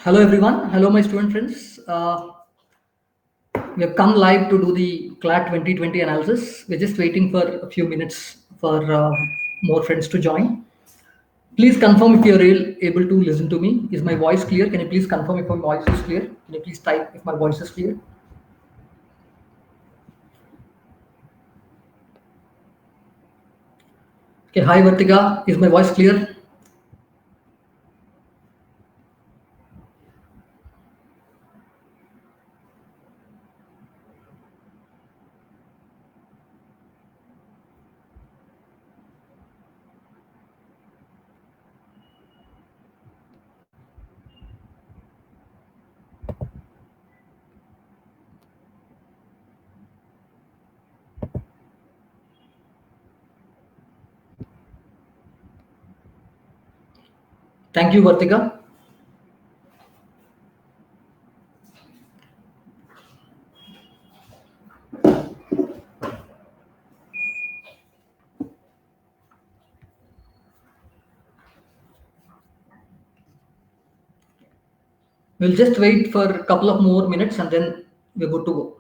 Hello everyone. Hello my student friends. We have come live to do the CLAT 2020 analysis. We're just waiting for a few minutes for more friends to join. Please confirm if you're able to listen to me. Is my voice clear? Can you please confirm if my voice is clear? Can you please type if my voice is clear? Okay. Hi Vartika. Is my voice clear? Thank you, Vartika. We'll just wait for a couple of more minutes and then we're good to go.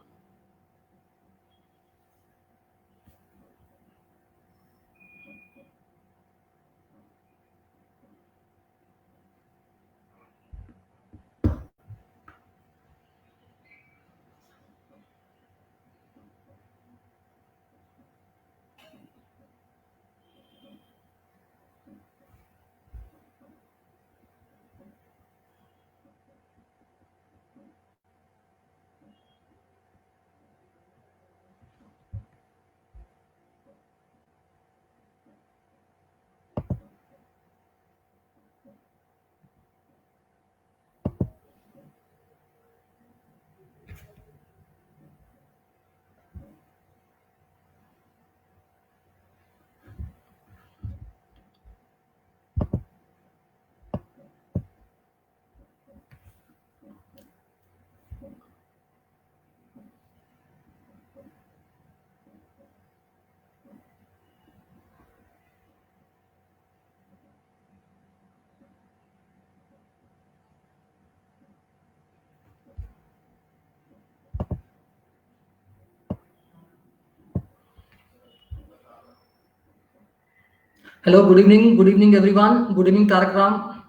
Hello, good evening. Good evening, everyone. Good evening, Tarak Ram.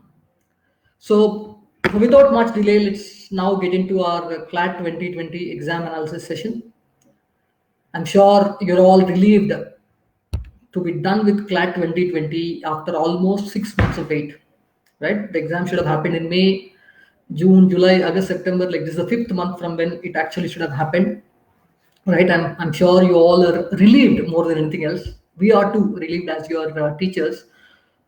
So, without much delay, let's now get into our CLAT 2020 exam analysis session. I'm sure you're all relieved to be done with CLAT 2020 after almost 6 months of wait, right? The exam should have happened in May, June, July, August, September. Like this is the fifth month from when it actually should have happened, right? I'm sure you all are relieved more than anything else. We are too relieved as your teachers.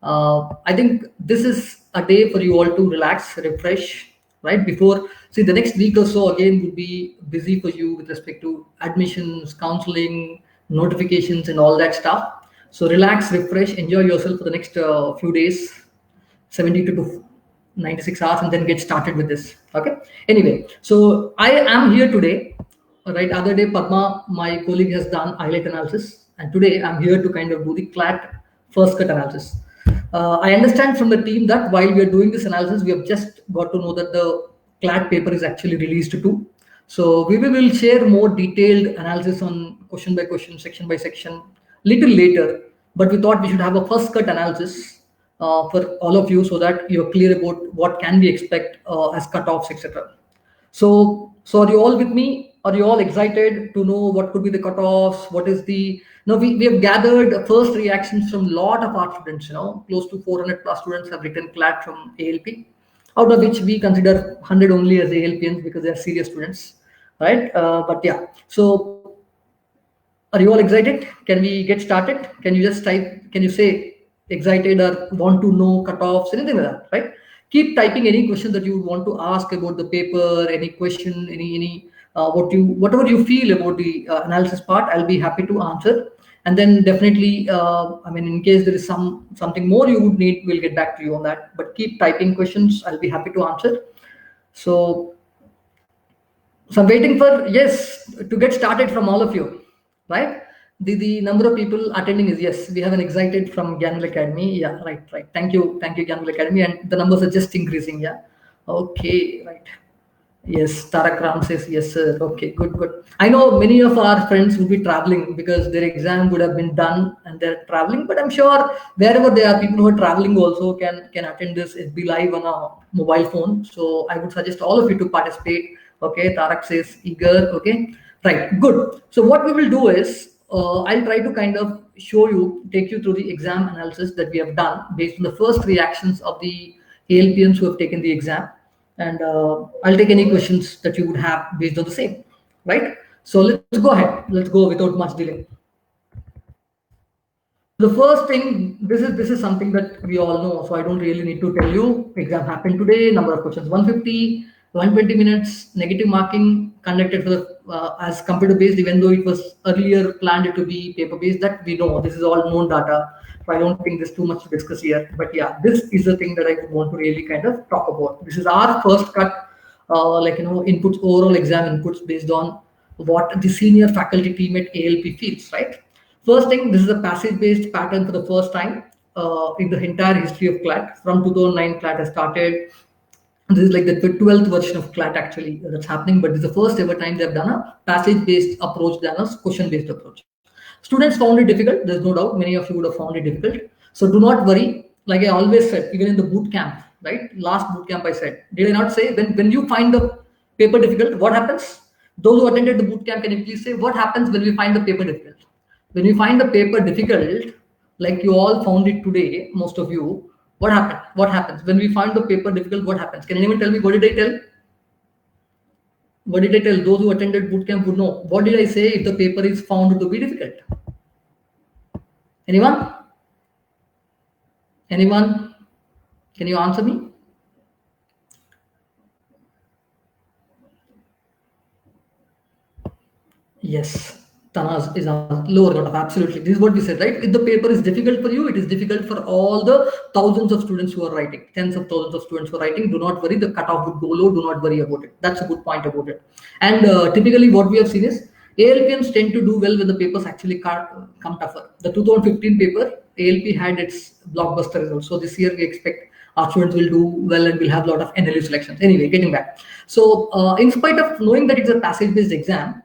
I think this is a day for you all to relax, refresh, right? Before, see, the next week or so again would be busy for you with respect to admissions, counseling, notifications, and all that stuff. So relax, refresh, enjoy yourself for the next few days, 72 to 96 hours, and then get started with this. Okay. Anyway, so I am here today. Right. Other day, Padma, my colleague, has done highlight analysis, and today I'm here to kind of do the CLAT first cut analysis. I understand from the team that while we are doing this analysis, we have just got to know that the CLAT paper is actually released too. So we will share more detailed analysis on question by question, section by section, little later. But we thought we should have a first cut analysis for all of you so that you're clear about what can we expect as cutoffs, etc. So are you all with me? Are you all excited to know what could be the cutoffs? What is the now we have gathered first reactions from a lot of our students, close to 400 plus students have written CLAT from ALP, out of which we consider 100 only as ALPNs because they are serious students, right? But yeah, so are you all excited? Can we get started? Can you just type? Can you say excited or want to know cutoffs, anything like that, right? Keep typing any question that you want to ask about the paper, any question, any whatever you feel about the analysis part. I'll be happy to answer. And then definitely, I mean, in case there is something more you would need, we'll get back to you on that. But keep typing questions. I'll be happy to answer. So I'm waiting for yes to get started from all of you, right? The number of people attending is yes. We have an excited from Gyanville Academy. Yeah, right. Thank you, Gyanville Academy, and the numbers are just increasing. Yeah. Okay, right. Yes, Tarak Ram says yes, sir. Okay, good, good. I know many of our friends will be traveling because their exam would have been done and they're traveling. But I'm sure wherever they are, people who are traveling also can attend this. It'll be live on a mobile phone. So I would suggest all of you to participate. Okay, Tarak says eager. Okay, right, good. So what we will do is I'll try to kind of show you, take you through the exam analysis that we have done based on the first reactions of the ALPMs who have taken the exam, and I'll take any questions that you would have based on the same, right? So let's go ahead. Let's go without much delay. The first thing, this is something that we all know, so I don't really need to tell you. Exam happened today. Number of questions 150, 120 minutes. Negative marking conducted for the as computer based, even though it was earlier planned to be paper based. That we know. This is all known data. So I don't think there's too much to discuss here. But yeah, this is the thing that I would want to really kind of talk about. This is our first cut, inputs, overall exam inputs based on what the senior faculty team at ALP feels, right? First thing, this is a passage-based pattern for the first time in the entire history of CLAT. From 2009, CLAT has started. This is like the 12th version of CLAT actually that's happening, but this is the first ever time they've done a passage-based approach than a question-based approach. Students found it difficult. There's no doubt many of you would have found it difficult. So do not worry. Like I always said, even in the boot camp, right? Last boot camp I said, did I not say when you find the paper difficult, what happens? Those who attended the boot camp, can you please say what happens when we find the paper difficult? When you find the paper difficult, like you all found it today, most of you, what happened? What happens? When we find the paper difficult, what happens? Can anyone tell me what did I tell? What did I tell? Those who attended boot camp would know. What did I say if the paper is found to be difficult? Anyone? Anyone? Can you answer me? Yes. Tanas is a lower cut off. Absolutely. This is what we said, right? If the paper is difficult for you, it is difficult for all the thousands of students who are writing, tens of thousands of students who are writing. Do not worry, the cutoff would go low. Do not worry about it. That's a good point about it. And typically, what we have seen is ALPMs tend to do well when the papers actually come tougher. The 2015 paper, ALP had its blockbuster results. So this year, we expect our students will do well and we'll have a lot of NLU selections. Anyway, getting back. So, in spite of knowing that it's a passage based exam,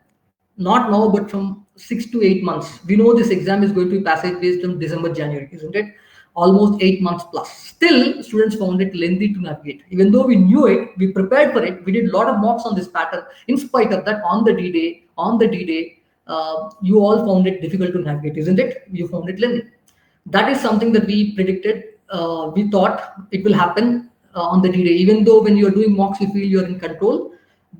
not now, but from 6 to 8 months. We know this exam is going to be passage based from December, January, isn't it? Almost 8 months plus. Still, students found it lengthy to navigate. Even though we knew it, we prepared for it. We did a lot of mocks on this pattern. In spite of that, on the D-Day, you all found it difficult to navigate, isn't it? You found it lengthy. That is something that we predicted. We thought it will happen on the D-Day. Even though when you're doing mocks, you feel you're in control,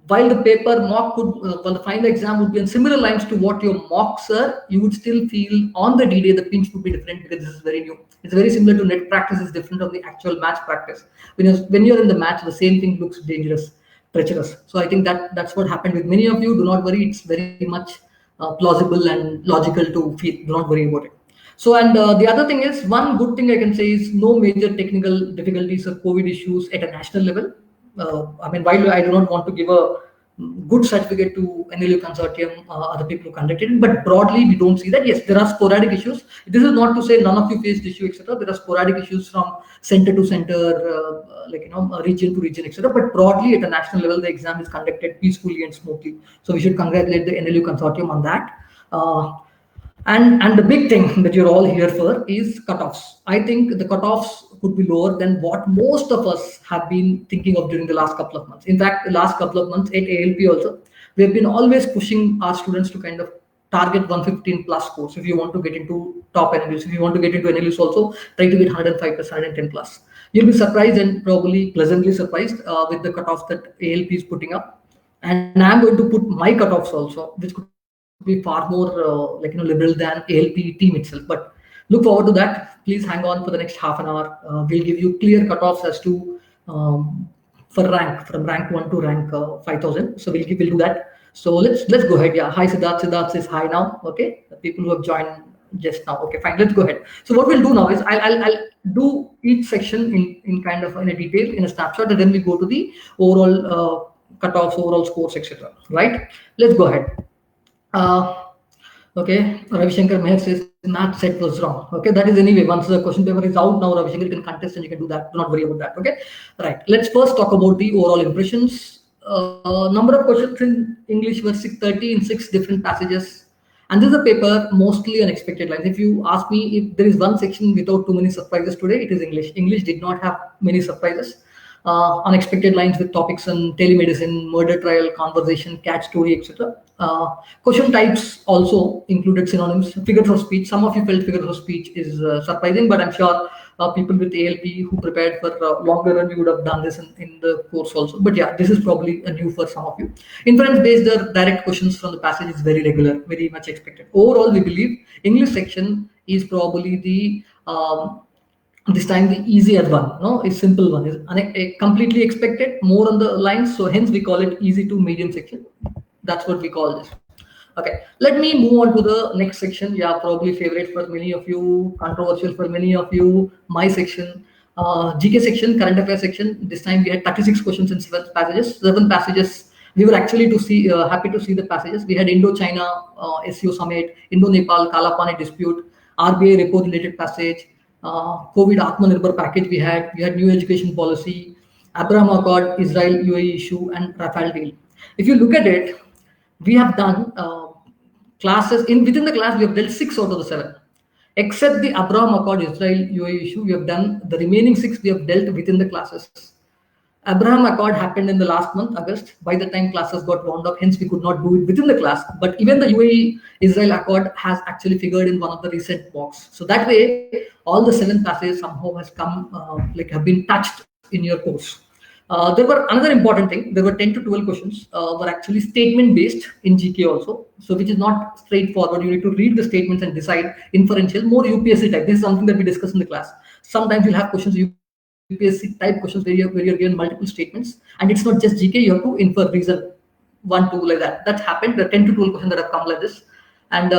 while the paper mock could, while the final exam would be on similar lines to what your mocks are, you would still feel on the D-Day the pinch would be different because this is very new. It's very similar to net practice is different from the actual match practice. When you're in the match, the same thing looks dangerous, treacherous. So I think that's what happened with many of you. Do not worry; it's very much plausible and logical to feel. Do not worry about it. So, and the other thing is, one good thing I can say is no major technical difficulties or COVID issues at a national level. I mean, while I do not want to give a good certificate to NLU consortium, other people who conducted it, but broadly we don't see that. Yes, there are sporadic issues. This is not to say none of you faced issue, etc. There are sporadic issues from center to center, region to region, etc. But broadly at a national level, the exam is conducted peacefully and smoothly. So we should congratulate the NLU consortium on that. And the big thing that you're all here for is cutoffs. I think the cutoffs could be lower than what most of us have been thinking of during the last couple of months. In fact, the last couple of months at ALP also, we have been always pushing our students to kind of target 115 plus scores. If you want to get into top NLUs, if you want to get into NLUs also, try to get 105 plus, 110 plus. You'll be surprised and probably pleasantly surprised with the cutoffs that ALP is putting up. And I'm going to put my cutoffs also, which could be far more liberal than ALP team itself. But look forward to that. Please hang on for the next half an hour. We'll give you clear cutoffs as to for rank from rank 1 to rank 5,000. So we'll do that. So let's go ahead. Yeah. Hi Siddharth. Siddharth says hi now. Okay. The people who have joined just now. Okay, fine. Let's go ahead. So what we'll do now is I'll do each section in kind of in a detail, in a snapshot, and then we go to the overall cutoffs, overall scores, etc. Right? Let's go ahead. Okay, Ravi Shankar Meher says math set was wrong. Okay, that is anyway. Once the question paper is out now, Ravi Shankar, you can contest and you can do that. Do not worry about that. Okay, right. Let's first talk about the overall impressions. Number of questions in English were 630 in 6 different passages. And this is a paper mostly unexpected lines. If you ask me if there is one section without too many surprises today, it is English. English did not have many surprises. Unexpected lines with topics on telemedicine, murder trial, conversation, cat story, etc. Question types also included synonyms, figures of speech. Some of you felt figures of speech is surprising, but I'm sure people with ALP who prepared for longer run, we would have done this in the course also. But yeah, this is probably a new for some of you. Inference-based, the direct questions from the passage is very regular, very much expected. Overall, we believe English section is probably the this time the easier one, no, a simple one is completely expected, more on the lines. So hence we call it easy to medium section. That's what we call this. Okay, let me move on to the next section. Yeah, probably favorite for many of you, controversial for many of you. My section, GK section, current affairs section. This time we had 36 questions in 7 passages. 7 passages. We were actually to see happy to see the passages. We had Indo-China SEO summit, Indo-Nepal Kalapani dispute, RBI repo related passage, COVID Atmanirbhar package. We had new education policy, Abraham Accord, Israel UAE issue, and Rafale deal. If you look at it, we have done classes within the class. We have dealt 6 out of the 7, except the Abraham Accord Israel UAE issue. We have done the remaining 6. We have dealt within the classes. Abraham Accord happened in the last month, August. By the time classes got wound up, hence we could not do it within the class. But even the UAE Israel Accord has actually figured in one of the recent mocks. So that way, all the 7 passages somehow has come have been touched in your course. There were another important thing. There were 10 to 12 questions were actually statement based in GK also. So which is not straightforward. You need to read the statements and decide. Inferential, more UPSC type. This is something that we discuss in the class. Sometimes you'll have questions UPSC type questions where you're given multiple statements, and it's not just GK. You have to infer reason 1, 2 like that. That's happened. The 10 to 12 questions that have come like this. And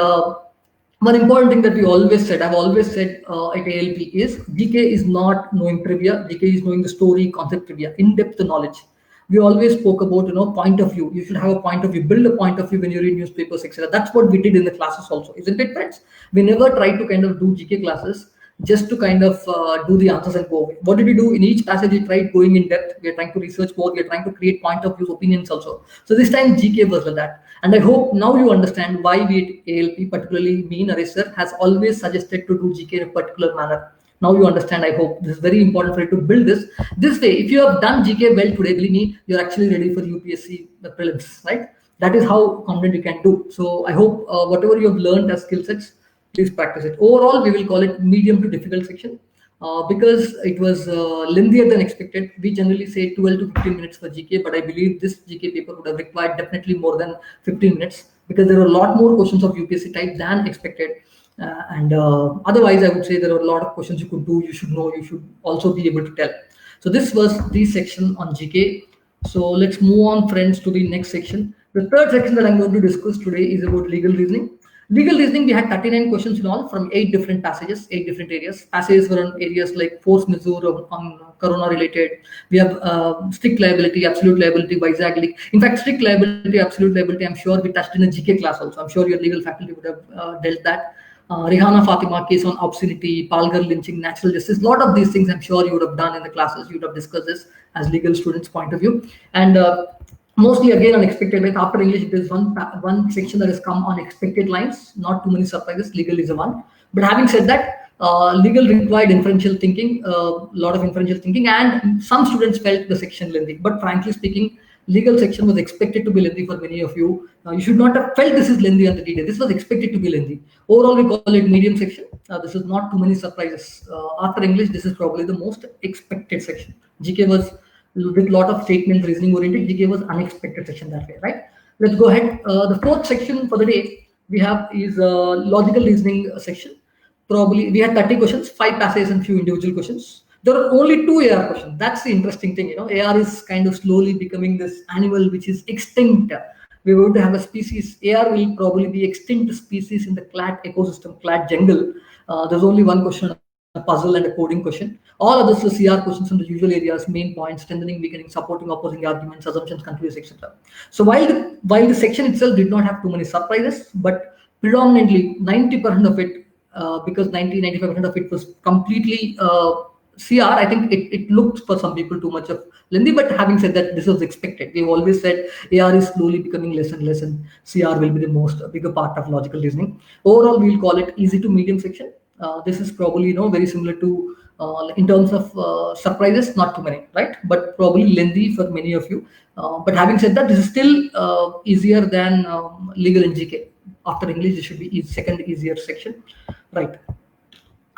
one important thing that we always said, I've always said at ALP is GK is not knowing trivia. GK is knowing the story, concept trivia, in-depth knowledge. We always spoke about point of view. You should have a point of view, build a point of view when you read newspapers, etc. That's what we did in the classes also, isn't it, friends? We never tried to kind of do GK classes just to kind of do the answers and go away. What did we do? In each passage, we tried going in depth. We are trying to research more. We are trying to create point of views, opinions also. So this time GK was like that. And I hope now you understand why we at ALP, particularly me, Naresh sir, has always suggested to do GK in a particular manner. Now you understand. I hope this is very important for you to build this. This way, if you have done GK well today, believe me, you're actually ready for UPSC prelims, right? That is how confident you can do. So I hope whatever you have learned as skill sets, please practice it. Overall, we will call it medium to difficult section because it was lengthier than expected. We generally say 12 to 15 minutes for GK, but I believe this GK paper would have required definitely more than 15 minutes because there were a lot more questions of UPSC type than expected. Otherwise, I would say there are a lot of questions you could do, you should know, you should also be able to tell. So this was the section on GK. So let's move on, friends, to the next section. The third section that I'm going to discuss today is about legal reasoning. Legal reasoning, we had 39 questions in all from 8 different passages, 8 different areas. Passages were on areas like force majeure, on corona related. We have strict liability, absolute liability, Vizag leak. In fact, strict liability, absolute liability, I'm sure we touched in a GK class also. I'm sure your legal faculty would have dealt that. Rihanna Fatima case on obscenity, Palgar lynching, natural justice. A lot of these things I'm sure you would have done in the classes. You would have discussed this as legal students' point of view. And mostly again unexpected. Like after English, there's one section that has come on expected lines. Not too many surprises. Legal is a one. But having said that, legal required inferential thinking, a lot of inferential thinking, and some students felt the section lengthy. But frankly speaking, legal section was expected to be lengthy for many of you. You should not have felt this is lengthy on the D-Day. This was expected to be lengthy. Overall, we call it medium section. This is not too many surprises. After English, this is probably the most expected section. GK was with a lot of statement reasoning oriented. GK was unexpected section that way, right? Let's go ahead. The fourth section for the day we have is logical reasoning section. Probably we had 30 questions, 5 passages and few individual questions. There are only 2 AR questions. That's the interesting thing. AR is kind of slowly becoming this animal which is extinct. We're going to have a species. AR will probably be extinct species in the clad ecosystem, clad jungle. There's only one question, a puzzle and a coding question. All others are CR questions from the usual areas, main points, strengthening, weakening, supporting, opposing arguments, assumptions, conclusions, etc. So while the section itself did not have too many surprises, but predominantly 90% of it because 90-95% of it was completely CR. I think it looked for some people too much of lengthy, but having said that, this was expected. We've always said AR is slowly becoming less and less, and CR will be the most bigger part of logical reasoning. Overall, we'll call it easy to medium section. This is probably very similar to in terms of surprises, not too many, right? But probably lengthy for many of you. But having said that, this is still easier than legal and GK. After English, this should be second easier section, right?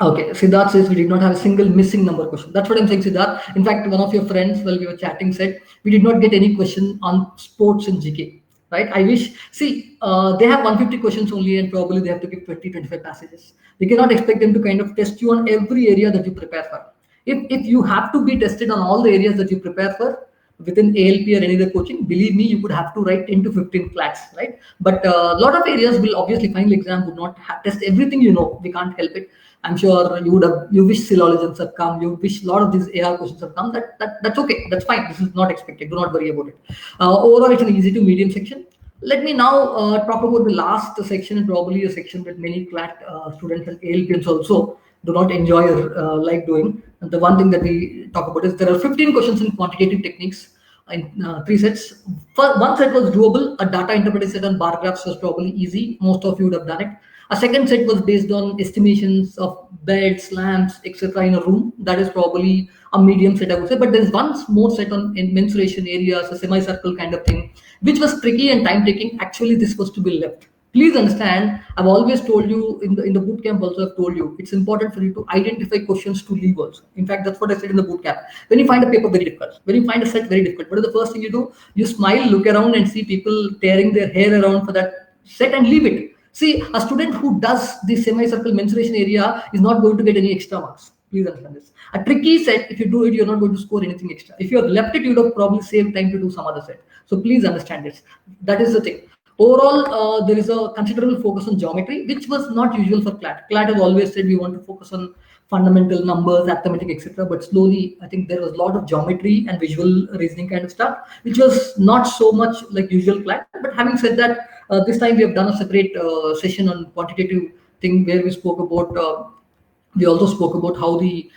Okay, Siddharth says we did not have a single missing number question. That's what I'm saying, Siddharth. In fact, one of your friends while we were chatting said we did not get any question on sports and GK. Right? I wish. See, they have 150 questions only, and probably they have to give 20-25 passages. They cannot expect them to kind of test you on every area that you prepare for. If you have to be tested on all the areas that you prepare for within ALP or any other coaching, believe me, you would have to write 10 to 15 flats, right? But a lot of areas will obviously final exam would not test everything. We can't help it. I'm sure you wish syllogisms have come, you wish a lot of these AR questions have come. That's okay. That's fine. This is not expected. Do not worry about it. Overall, it's an easy to medium section. Let me now talk about the last section, and probably a section that many CLAT students and ALPNs also do not enjoy or like doing. And the one thing that we talk about is there are 15 questions in quantitative techniques in 3 sets. One set was doable. A data interpretation set on bar graphs was probably easy. Most of you would have done it. A second set was based on estimations of beds, lamps, etc. in a room. That is probably a medium set, I would say. But there's one more set on in mensuration areas, a semicircle kind of thing, which was tricky and time-taking. Actually, this was to be left. Please understand, I've always told you in the boot camp also, I've told you, it's important for you to identify questions to leave also. In fact, that's what I said in the boot camp. When you find a paper very difficult, when you find a set very difficult, what is the first thing you do? You smile, look around and see people tearing their hair around for that set and leave it. See, a student who does the semicircle mensuration area is not going to get any extra marks. Please understand this. A tricky set, if you do it, you're not going to score anything extra. If you have left it, you would have probably saved time to do some other set. So please understand this. That is the thing. Overall, there is a considerable focus on geometry, which was not usual for CLAT. CLAT has always said we want to focus on fundamental numbers, arithmetic, etc. But slowly, I think there was a lot of geometry and visual reasoning kind of stuff, which was not so much like usual CLAT. But having said that, this time we have done a separate session on quantitative thing where we spoke about. We also spoke about how the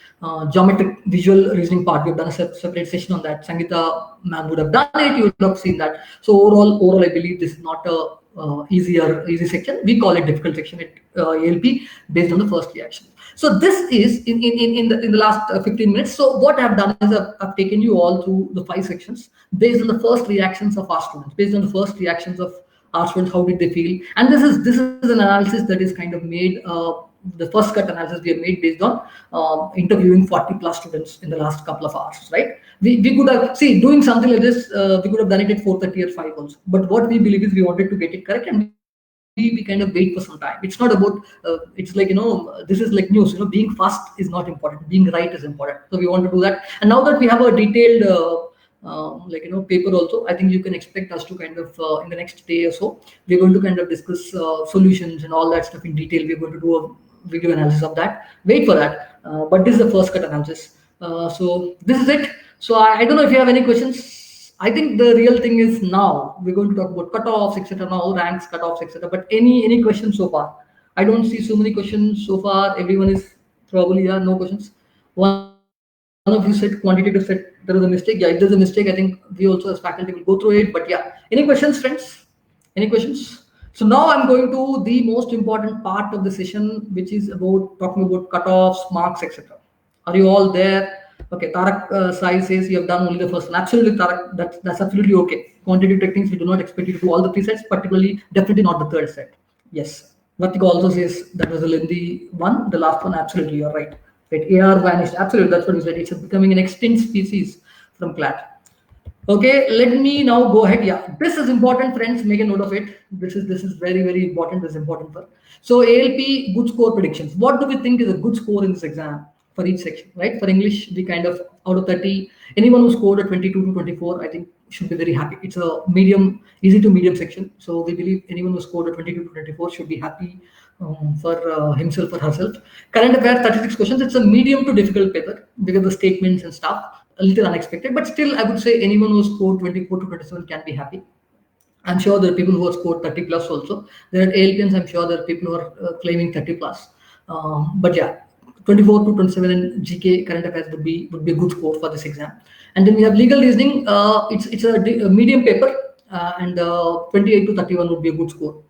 geometric visual reasoning part, we've done a separate session on that. Sangeeta ma'am would have done it, you would have seen that. So overall, I believe this is not a easy section. We call it difficult section at ALP based on the first reaction. So this is in the last 15 minutes. So what I've done is I've taken you all through the 5 sections based on the first reactions of our students, based on the first reactions of our students, how did they feel? And this is an analysis that is kind of made. The first cut analysis we have made based on interviewing 40 plus students in the last couple of hours, right? We could have, doing something like this, we could have done it at 4:30 or 5 also. But what we believe is we wanted to get it correct, and we kind of wait for some time. It's not about, it's like, this is like news, being fast is not important, being right is important. So we want to do that. And now that we have a detailed, paper also, I think you can expect us to kind of, in the next day or so, we're going to kind of discuss solutions and all that stuff in detail. We're going to do a video analysis of that. Wait for that. But this is the first cut analysis. So this is it. So I don't know if you have any questions. I think the real thing is now we're going to talk about cutoffs, etc. Now ranks, cutoffs, etc. But any questions so far? I don't see so many questions so far. Everyone is probably no questions. One of you said quantitative set there was a mistake. Yeah, if there's a mistake, I think we also as faculty will go through it. But yeah, any questions, friends? Any questions? So now I'm going to the most important part of the session, which is about talking about cutoffs, marks, etc. Are you all there? Okay, Tarak Sai says you have done only the first one. Absolutely, Tarak, that's absolutely okay. Quantitative techniques, we do not expect you to do all the 3 sets, particularly definitely not the 3rd set. Yes. Vatika also says that was a lengthy one. The last one, absolutely, you're right. Right, AR vanished. Absolutely, that's what you said. It's becoming an extinct species from CLAT. Okay, let me now go ahead. Yeah, this is important, friends. Make a note of it. This is very, very important. This is important for. So ALP good score predictions. What do we think is a good score in this exam for each section? Right? For English, we kind of out of 30, anyone who scored a 22 to 24, I think should be very happy. It's a medium, easy to medium section. So we believe anyone who scored a 22 to 24 should be happy for himself or herself. Current affairs, 36 questions. It's a medium to difficult paper because the statements and stuff a little unexpected, but still I would say anyone who scored 24 to 27 can be happy. I'm sure there are people who have scored 30 plus also. There are ALPNs, I'm sure there are people who are claiming 30 plus. But yeah, 24 to 27 in GK current affairs would be a good score for this exam. And then we have legal reasoning. It's a medium paper, and 28 to 31 would be a good score.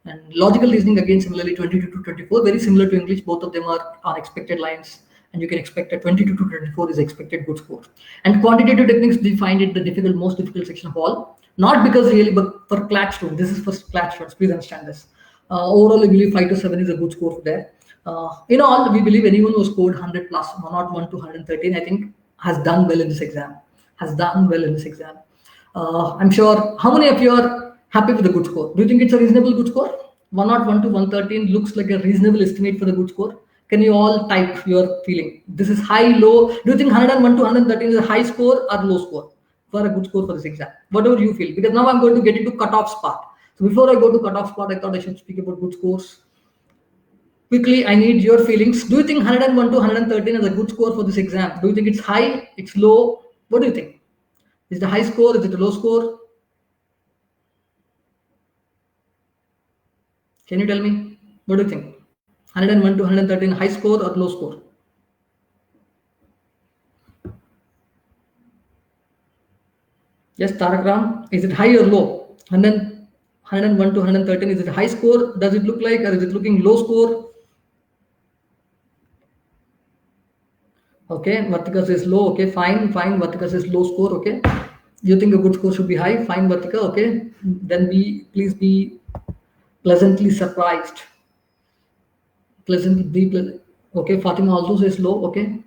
And logical reasoning again similarly 22 to 24, very similar to English. Both of them are expected lines, and you can expect a 22 to 24 is expected good score. And quantitative techniques, we find it the most difficult section of all. Not because really, but for CLAT students. This is for CLAT students. Please understand this. Overall, I believe 5 to 7 is a good score for there. In all, we believe anyone who scored 100 plus, 101 to 113, I think has done well in this exam. Has done well in this exam. I'm sure. How many of you are happy with the good score? Do you think it's a reasonable good score? 101 to 113 looks like a reasonable estimate for the good score. Can you all type your feeling? This is high, low. Do you think 101 to 113 is a high score or low score for a good score for this exam? Whatever you feel. Because now I'm going to get into cutoffs part. So before I go to cutoff part, I thought I should speak about good scores. Quickly, I need your feelings. Do you think 101 to 113 is a good score for this exam? Do you think it's high? It's low? What do you think? Is it a high score? Is it a low score? Can you tell me? What do you think? 101 to 113, high score or low score? Yes, Tarak Ram, is it high or low? 101 to 113, is it a high score? Does it look like, or is it looking low score? Okay, Vartika says low. Okay, fine. Vartika says low score. Okay, you think a good score should be high? Fine, Vartika. Okay, then please be pleasantly surprised. Okay, Fatima also says low. Okay,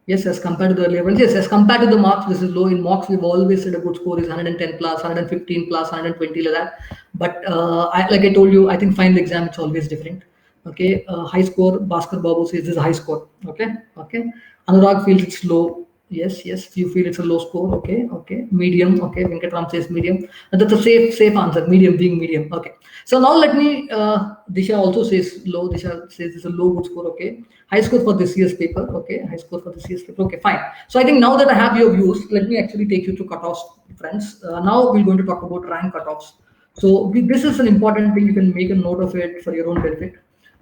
yes, as compared to the earlier ones. Yes, as compared to the marks, this is low. In mocks, we've always said a good score is 110 plus, 115 plus, 120 like that. But like I told you, I think final exam it's always different. Okay, high score. Bhaskar Babu says this is a high score. Okay. Anurag feels it's low. Yes. You feel it's a low score. Okay. Medium. Okay. Venkatram says medium. And that's a safe answer. Medium being medium. Okay. So now let me. Disha also says low. Disha says it's a low good score. Okay. High score for this year's paper. Okay. High score for this year's paper. Okay. Fine. So I think now that I have your views, let me actually take you to cutoffs, friends. Now we're going to talk about rank cutoffs. So this is an important thing. You can make a note of it for your own benefit.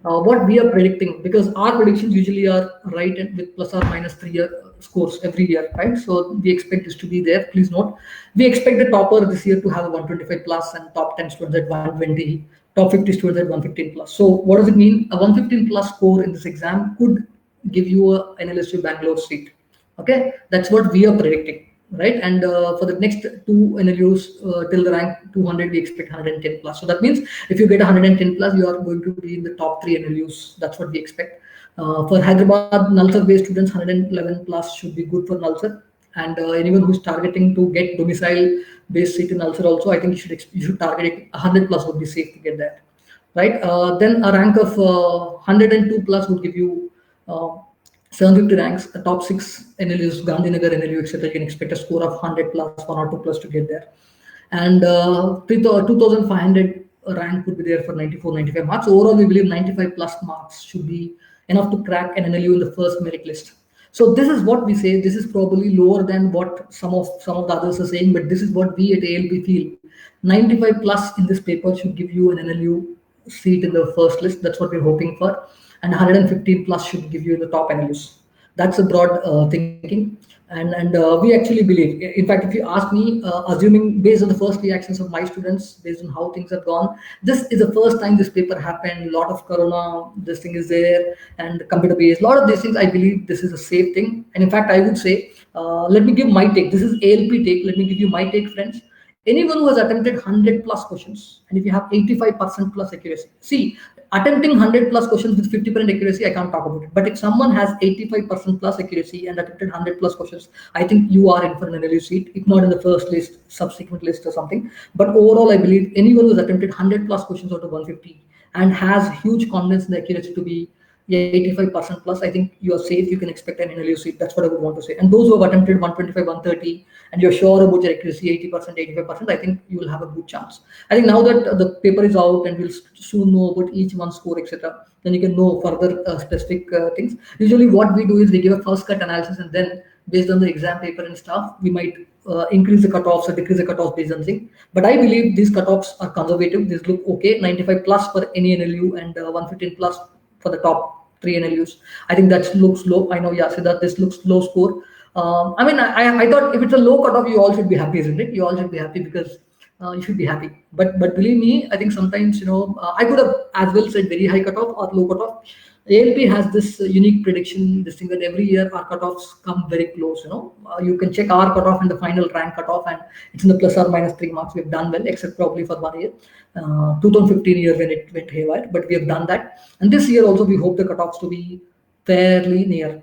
What we are predicting, because our predictions usually are right with plus or minus 3 year scores every year, right? So we expect this to be there. Please note, we expect the topper this year to have a 125 plus and top 10 students at 120, top 50 students at 115 plus. So what does it mean? A 115 plus score in this exam could give you a NLSU Bangalore seat. Okay, that's what we are predicting, right? And for the next two NLUs till the rank 200, we expect 110 plus. So that means if you get 110 plus, you are going to be in the top 3 NLUs. That's what we expect. For Hyderabad Nalsar based students, 111 plus should be good for Nalsar. And anyone who's targeting to get domicile based seat in Nalsar also, I think you should target it. 100 plus would be safe to get that, right? Then a rank of 102 plus would give you 750 ranks, the top 6 NLUs, Gandhinagar, NLU, etc. You can expect a score of 100 plus, 1 or 2 plus to get there. And 2500 rank would be there for 94, 95 marks. Overall, we believe 95 plus marks should be enough to crack an NLU in the first merit list. So this is what we say. This is probably lower than what some of the others are saying, but this is what we at ALP feel. 95 plus in this paper should give you an NLU seat in the first list. That's what we're hoping for. And 115 plus should give you in the top NLUs. That's a broad thinking. And we actually believe, in fact, if you ask me, assuming based on the first reactions of my students, based on how things have gone, this is the first time this paper happened. A lot of corona, this thing is there, and computer based, a lot of these things, I believe this is a safe thing. And in fact, I would say, let me give my take. This is ALP take. Let me give you my take, friends. Anyone who has attempted 100 plus questions, and if you have 85% plus accuracy, see, attempting 100 plus questions with 50% accuracy, I can't talk about it. But if someone has 85% plus accuracy and attempted 100 plus questions, I think you are in for an NLU seat, if not in the first list, subsequent list or something. But overall, I believe anyone who's attempted 100 plus questions out of 150 and has huge confidence in the accuracy to be 85% plus, I think you are safe. You can expect an NLU seat. That's what I would want to say. And those who have attempted 125, 130, and you're sure about your accuracy, 80%, 85%, I think you will have a good chance. I think now that the paper is out and we'll soon know about each one's score, etc., then you can know further specific things. Usually what we do is we give a first cut analysis, and then based on the exam paper and stuff, we might increase the cutoffs or decrease the cutoffs based on thing. But I believe these cutoffs are conservative. These look okay. 95 plus for any NLU and 115 plus for the top 3 NLUs. I think that looks low. I know, yeah, Siddharth, this looks low score. I mean, I thought if it's a low cutoff, you all should be happy, isn't it? You all should be happy because you should be happy. But believe me, I think sometimes, I could have as well said very high cutoff or low cutoff. ALP has this unique prediction, this thing that every year our cutoffs come very close. You can check our cutoff and the final rank cutoff, and it's in the plus or minus 3 marks. We've done well, except probably for 1 year, 2015 year when it went haywire. But we have done that, and this year also we hope the cutoffs to be fairly near.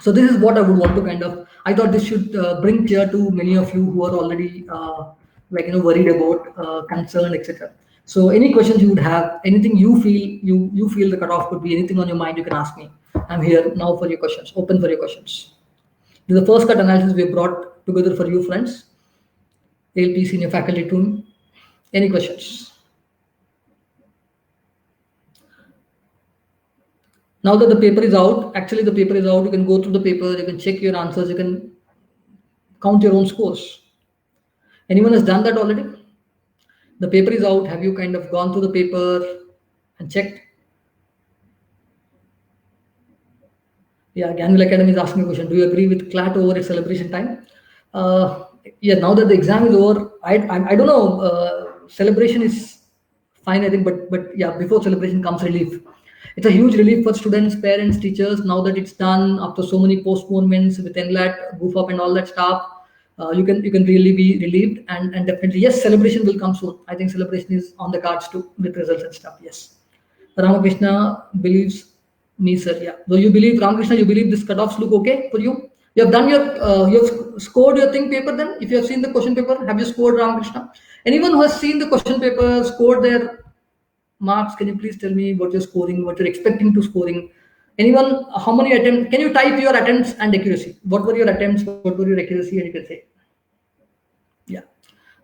So this is what I would want to I thought this should bring cheer to many of you who are already worried about, concerned, etc. So any questions you would have, anything you feel the cutoff could be, anything on your mind, you can ask me. I'm here now for your questions, open for your questions. This is the first cut analysis we have brought together for you friends. ALP senior faculty team. Any questions? Now that the paper is out, actually the paper is out, you can go through the paper, you can check your answers, you can count your own scores. Anyone has done that already? The paper is out. Have you gone through the paper and checked? Yeah, Ganville Academy is asking a question. Do you agree with CLAT over its celebration time? Yeah, now that the exam is over, I don't know. Celebration is fine, I think, but yeah, before celebration comes relief. It's a huge relief for students, parents, teachers. Now that it's done, after so many postponements with NLAT, goof up, and all that stuff, you can really be relieved, and definitely yes, celebration will come soon. I think celebration is on the cards too with results and stuff. Yes, Ramakrishna believes me, sir. Yeah, so you believe, Ramakrishna, you believe this cutoffs look okay for you? You have done your, you have scored your thing paper. Then, if you have seen the question paper, have you scored, Ramakrishna? Anyone who has seen the question paper, scored their marks, can you please tell me what you're scoring, what you're expecting to scoring? Anyone, how many attempts? Can you type your attempts and accuracy? What were your attempts? What were your accuracy? And you can say, yeah.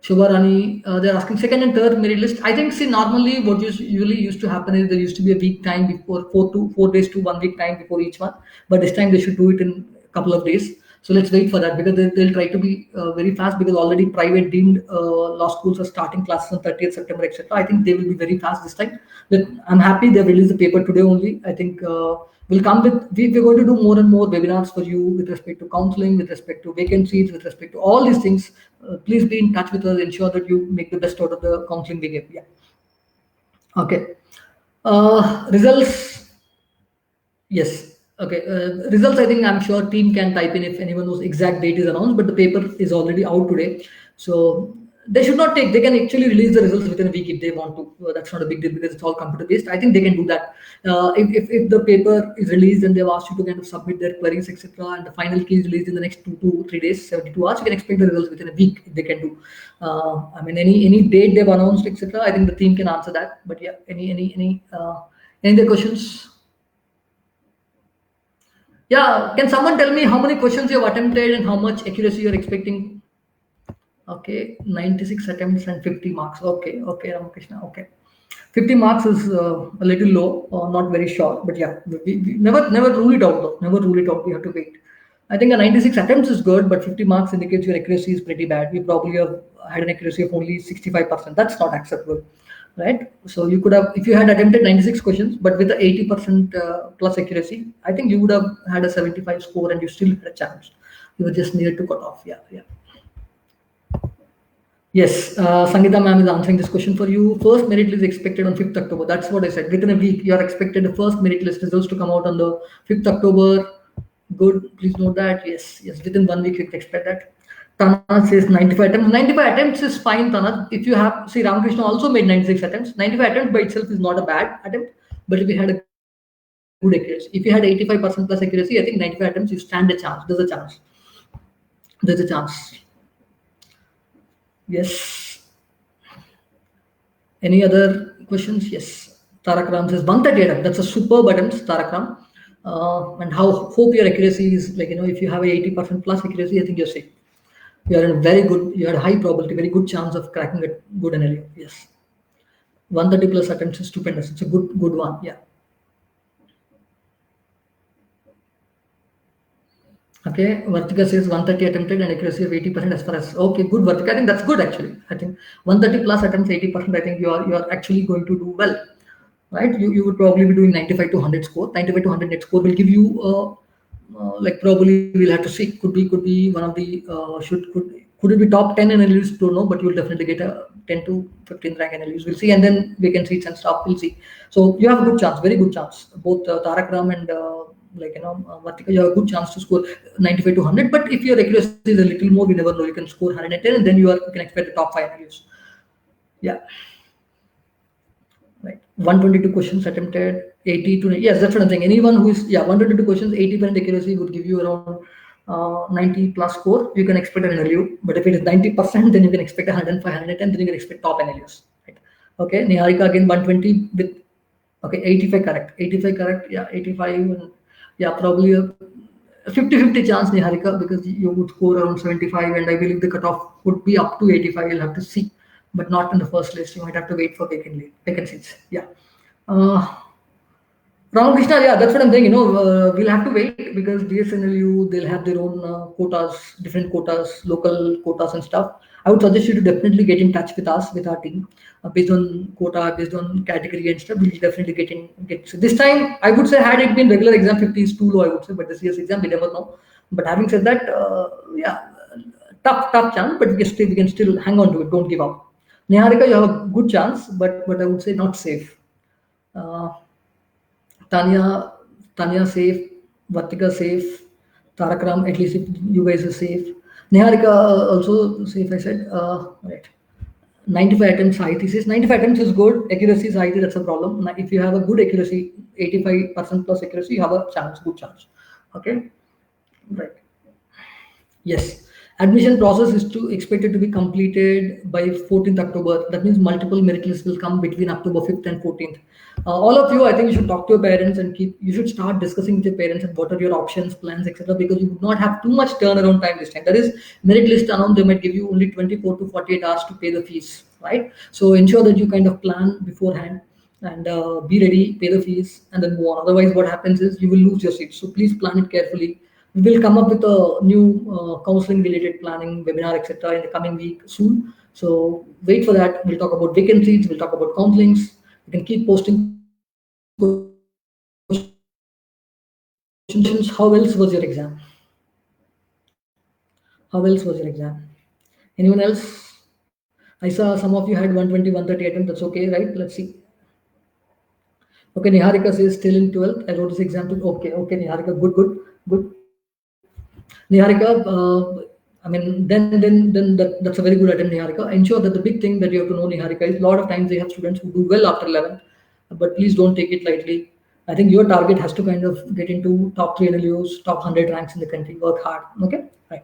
Shubharani, they're asking second and third merit list. I think, see, normally what usually used to happen is there used to be a week time before, 4 days to 1 week time before each one. But this time they should do it in a couple of days. So let's wait for that, because they'll try to be very fast, because already private deemed law schools are starting classes on 30th September, etc. I think they will be very fast this time. I'm happy they've released the paper today only. I think we're going to do more and more webinars for you with respect to counseling, with respect to vacancies, with respect to all these things. Please be in touch with us. Ensure that you make the best out of the counseling we give. Yeah. Okay. Results. Yes. Okay, results, I think I'm sure team can type in if anyone knows exact date is announced, but the paper is already out today. So they should not take, they can actually release the results within a week if they want to. That's not a big deal because it's all computer based. I think they can do that. If the paper is released and they've asked you to submit their queries, etc., and the final key is released in the next 2 to 3 days, 72 hours, you can expect the results within a week if they can do. I mean, any date they've announced, etc., I think the team can answer that. But yeah, any other questions? Yeah, can someone tell me how many questions you have attempted and how much accuracy you're expecting? Okay, 96 attempts and 50 marks. Okay, Ramakrishna. Okay, 50 marks is a little low, not very short, but yeah, we never rule it out though. Never rule it out. We have to wait. I think a 96 attempts is good, but 50 marks indicates your accuracy is pretty bad. We probably have had an accuracy of only 65%. That's not acceptable, right? So you could have, if you had attempted 96 questions, but with the 80% plus accuracy, I think you would have had a 75 score and you still had a chance. You were just near to cut off. Yeah. Yes, Sangeeta ma'am is answering this question for you. First merit list is expected on 5th October. That's what I said. Within a week, you are expected the first merit list results to come out on the 5th October. Good. Please note that. Yes. Within 1 week, you can expect that. Tana says 95 attempts. 95 attempts is fine, Tana. If you have, see, Ramakrishna also made 96 attempts. 95 attempts by itself is not a bad attempt, but if you had a good accuracy, if you had 85% plus accuracy, I think 95 attempts, you stand a chance. There's a chance. Yes. Any other questions? Yes. Tarak Ram says 130 attempts. That's a superb attempt, Tarak Ram. And hope your accuracy is if you have a 80% plus accuracy, I think you're safe. You are in very good, you had a high probability, very good chance of cracking a good NLU. Yes. 130 plus attempts is stupendous. It's a good one. Yeah. Okay. Vartika says 130 attempted and accuracy of 80% as far as, okay, good, Vartika. I think that's good actually. I think 130 plus attempts, 80%, I think you are actually going to do well. right? You would probably be doing 95 to 100 score. 95 to 100 net score will give you like probably we'll have to see. Could be one of the could it be top 10 NLUs? Don't know, but you'll definitely get a 10 to 15 rank NLUs. We'll see, and then vacancies and stuff. We'll see. So you have a good chance, very good chance. Both Tarak Ram and Vartika, you have a good chance to score 95 to 100. But if your accuracy is a little more, we never know. You can score 110, and then you can expect the top 5 NLUs. Yeah. Right. 122 questions attempted, 80 to, yes, that's what I'm saying. Anyone who is, 122 questions, 80% accuracy would give you around 90 plus score. You can expect an NLU. But if it is 90%, then you can expect 105, 110, then you can expect top NLUs. Right. Okay. Niharika again 120 with, okay, 85 correct. 85 correct. Yeah, 85. And yeah, probably a 50-50 chance, Niharika, because you would score around 75, and I believe the cutoff would be up to 85. You'll have to see, but not in the first list. You might have to wait for vacancies. Yeah. Ramakrishna, yeah, that's what I'm saying. We'll have to wait because DSNLU, they'll have their own quotas, different quotas, local quotas and stuff. I would suggest you to definitely get in touch with us, with our team, based on quota, based on category and stuff. We'll definitely get. So this time, I would say, had it been regular exam 50 is too low, I would say, but this year's exam, we never know. But having said that, yeah, tough chance, but we can still hang on to it. Don't give up. Niharika, you have a good chance, but I would say not safe. Uh, Tanya, Tanya safe, Vartika safe, Tarakram, at least if you guys are safe. Niharika also safe, I said. Right. 95 attempts high thesis. 95 attempts is good. Accuracy is high, that's a problem. If you have a good accuracy, 85% plus accuracy, you have a chance, good chance. Okay. Right. Yes. Admission process is expected to be completed by 14th October. That means multiple merit lists will come between October 5th and 14th. All of you, I think you should talk to your parents and you should start discussing with your parents and what are your options, plans, etc. Because you would not have too much turnaround time this time. That is, merit list announced, they might give you only 24 to 48 hours to pay the fees, right? So ensure that you kind of plan beforehand and be ready, pay the fees, and then move on. Otherwise, what happens is you will lose your seat. So please plan it carefully. We will come up with a new counseling related planning webinar, etc. in the coming week soon. So wait for that. We'll talk about vacancies. We'll talk about counselings. You can keep posting questions. How else was your exam? How else was your exam? Anyone else? I saw some of you had 120, 130 attempts. That's okay, right? Let's see. Okay, Niharika says still in 12th. I wrote this exam too. Okay, Niharika, good. Niharika, that's a very good attempt, Niharika. Ensure that the big thing that you have to know, Niharika, is a lot of times they have students who do well after 11th, but please don't take it lightly. I think your target has to kind of get into top 3 NLUs, top 100 ranks in the country. Work hard. Okay, right.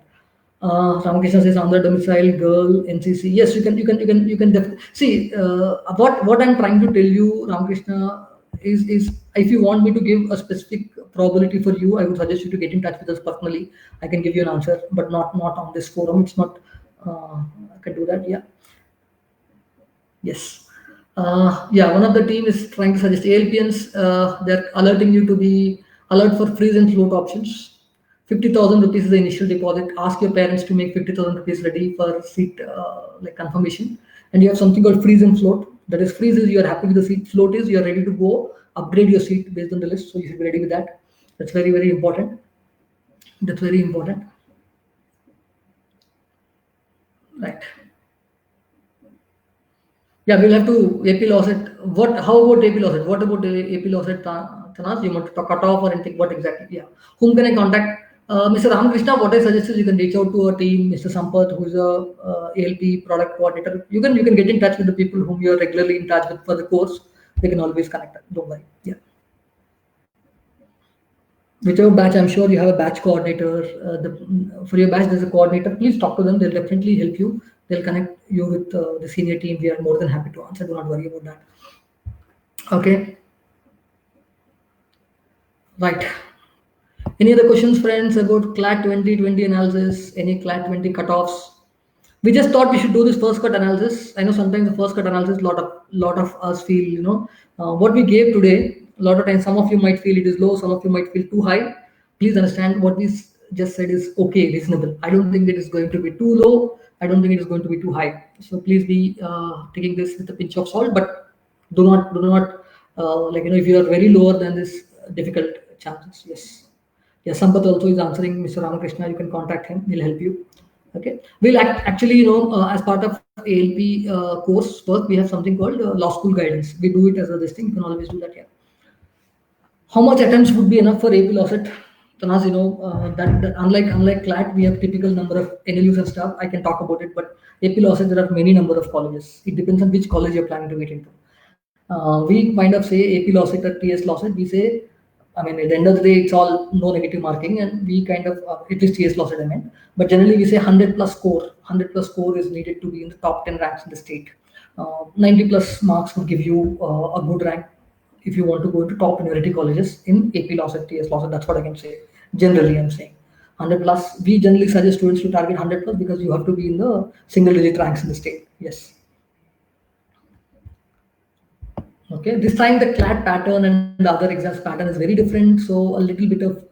Ramakrishna says Andhra domicile girl NCC. Yes, you can definitely see what I'm trying to tell you, Ramakrishna, is if you want me to give a specific probability for you, I would suggest you to get in touch with us personally. I can give you an answer, but not on this forum. It's not. I can do that. Yeah. Yes. Yeah, one of the team is trying to suggest ALPNs. They're alerting you to be alert for freeze and float options. 50,000 rupees is the initial deposit. Ask your parents to make 50,000 rupees ready for seat like confirmation. And you have something called freeze and float. That is, freeze is you are happy with the seat. Float is you are ready to go upgrade your seat based on the list. So you should be ready with that. That's very, very important. That's very important. Right. Yeah, we'll have to AP loss it. How about AP loss it? What about AP loss it, Tanas? You want to cut off or anything? What exactly? Yeah. Whom can I contact? Mr. Ramakrishna, what I suggest is you can reach out to our team, Mr. Sampath, who is a ALP product coordinator. You can get in touch with the people whom you are regularly in touch with for the course. They can always connect. Don't worry. Yeah. Whichever batch, I'm sure you have a batch coordinator. For your batch, there's a coordinator. Please talk to them. They'll definitely help you. They'll connect you with the senior team. We are more than happy to answer. Do not worry about that. Okay. Right. Any other questions, friends, about CLAT 2020 analysis? Any CLAT 20 cutoffs? We just thought we should do this first cut analysis. I know sometimes the first cut analysis, lot of us feel, what we gave today. A lot of times, some of you might feel it is low, some of you might feel too high. Please understand what we just said is okay, reasonable. I don't think it is going to be too low. I don't think it is going to be too high. So please be taking this with a pinch of salt, but do not like, if you are very lower than this difficult chances. Yes. Yeah, Sampath also is answering. Mr. Ramakrishna, you can contact him. He'll help you. Okay. We'll actually, as part of ALP course work, we have something called law school guidance. We do it as a this thing. You can always do that. Yeah. How much attempts would be enough for AP law set? Tanas, that unlike CLAT, we have typical number of NLUs and stuff. I can talk about it, but AP law set, there are many number of colleges. It depends on which college you're planning to get into. We kind of say AP law set or TS law set. We say, I mean, at the end of the day, it's all no negative marking, and we kind of, at least TS law set, I mean. But generally, we say 100 plus score. 100 plus score is needed to be in the top 10 ranks in the state. 90 plus marks would give you a good rank if you want to go into top university colleges in AP law set, TS law set. That's what I can say. Generally, I'm saying 100 plus. We generally suggest students to target 100 plus because you have to be in the single digit ranks in the state. Yes. Okay, this time the CLAT pattern and the other exams pattern is very different. So a little bit of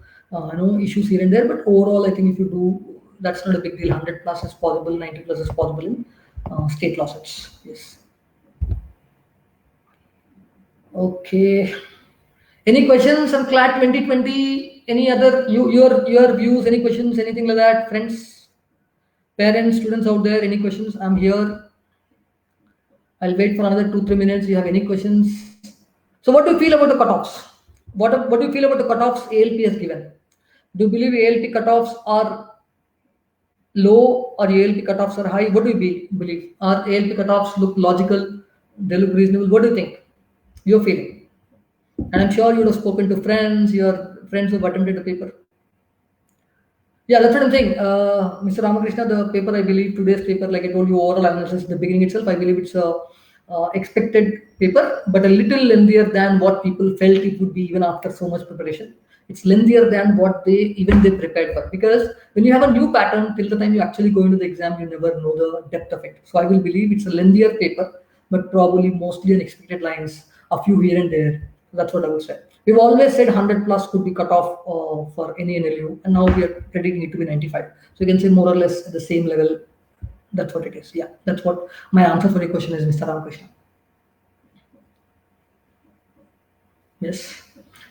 issues here and there, but overall, I think if you do, that's not a big deal. 100 plus is possible, 90 plus is possible in state law sets. Yes. Okay. Any questions on CLAT 2020? Any other your views? Any questions? Anything like that, friends, parents, students out there? Any questions? I'm here. I'll wait for another 2-3 minutes. You have any questions? So, what do you feel about the cutoffs? What do you feel about the cutoffs ALP has given? Do you believe ALP cutoffs are low or ALP cutoffs are high? What do you believe? Are ALP cutoffs look logical? They look reasonable? What do you think? Your feeling? And I'm sure you would have spoken to friends, your friends who've attempted the paper. Yeah, that's what I'm saying. Mr. Ramakrishna, the paper, I believe, today's paper, like I told you, oral analysis, the beginning itself, I believe it's a expected paper, but a little lengthier than what people felt it would be even after so much preparation. It's lengthier than what they prepared for. Because when you have a new pattern, till the time you actually go into the exam, you never know the depth of it. So I will believe it's a lengthier paper, but probably mostly unexpected lines, a few here and there. That's what I would say. We've always said 100 plus could be cut off for any NLU, and now we are predicting it to be 95. So you can say more or less at the same level. That's what it is. Yeah, that's what my answer for your question is, Mr. Ramakrishna. Yes,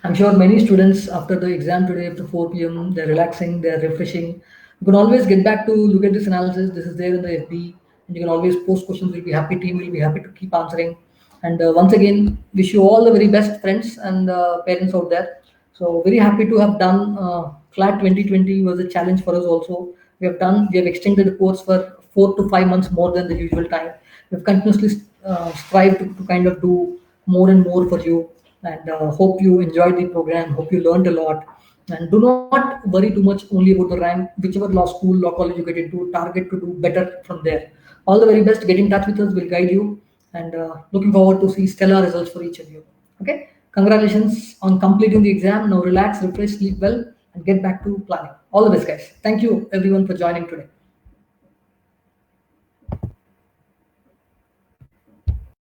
I'm sure many students after the exam today, after 4 p.m., they're relaxing, they're refreshing. You can always get back to look at this analysis. This is there in the FB, and you can always post questions. We'll be happy. Team will be happy to keep answering. And once again, wish you all the very best, friends and parents out there. So very happy to have done CLAT 2020 was a challenge for us also. We have extended the course for 4 to 5 months more than the usual time. We've continuously strived to kind of do more and more for you, and hope you enjoyed the program. Hope you learned a lot, and do not worry too much only about the rank. Whichever law school, law college you get into, target to do better from there. All the very best. Get in touch with us. We'll guide you, and looking forward to see stellar results for each of you. Okay, congratulations on completing the exam. Now relax, refresh, sleep well, and get back to planning. All the best, guys. Thank you everyone for joining today.